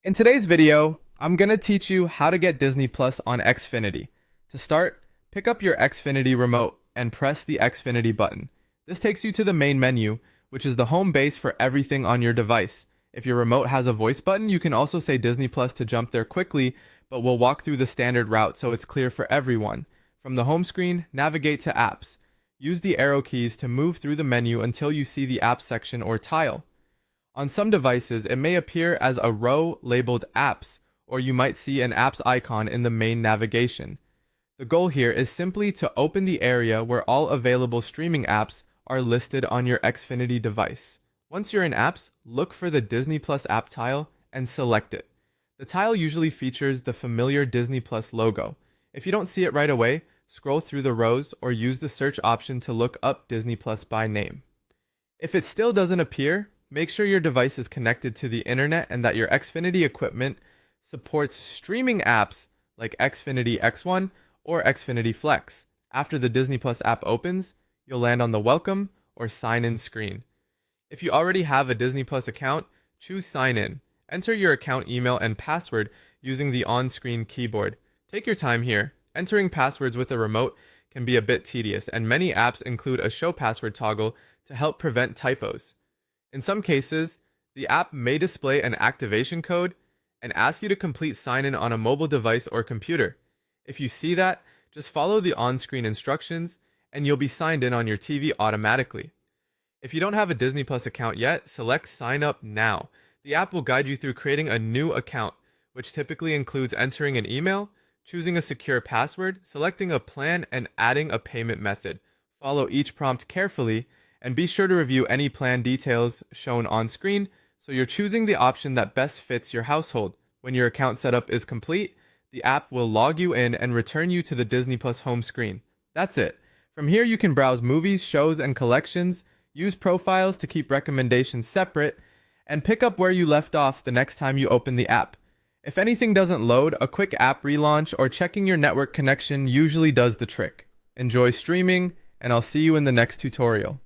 In today's video, I'm going to teach you how to get Disney Plus on Xfinity. To start, pick up your Xfinity remote and press the Xfinity button. This takes you to the main menu, which is the home base for everything on your device. If your remote has a voice button, you can also say Disney Plus to jump there quickly, but we'll walk through the standard route so it's clear for everyone. From the home screen, navigate to Apps. Use the arrow keys to move through the menu until you see the Apps section or tile. On some devices, it may appear as a row labeled Apps, or you might see an Apps icon in the main navigation. The goal here is simply to open the area where all available streaming apps are listed on your Xfinity device. Once you're in Apps, look for the Disney Plus app tile and select it. The tile usually features the familiar Disney Plus logo. If you don't see it right away, scroll through the rows or use the search option to look up Disney Plus by name. If it still doesn't appear, make sure your device is connected to the internet and that your Xfinity equipment supports streaming apps like Xfinity X1 or Xfinity Flex. After the Disney Plus app opens, you'll land on the Welcome or Sign In screen. If you already have a Disney Plus account, choose Sign In. Enter your account email and password using the on-screen keyboard. Take your time here. Entering passwords with a remote can be a bit tedious, and many apps include a show password toggle to help prevent typos. In some cases, the app may display an activation code and ask you to complete sign-in on a mobile device or computer. If you see that, just follow the on-screen instructions and you'll be signed in on your TV automatically. If you don't have a Disney Plus account yet, select Sign Up Now. The app will guide you through creating a new account, which typically includes entering an email, choosing a secure password, selecting a plan, and adding a payment method. Follow each prompt carefully, and be sure to review any plan details shown on screen so you're choosing the option that best fits your household. When your account setup is complete, the app will log you in and return you to the Disney Plus home screen. That's it. From here you can browse movies, shows, and collections, use profiles to keep recommendations separate, and pick up where you left off the next time you open the app. If anything doesn't load, a quick app relaunch or checking your network connection usually does the trick. Enjoy streaming, and I'll see you in the next tutorial.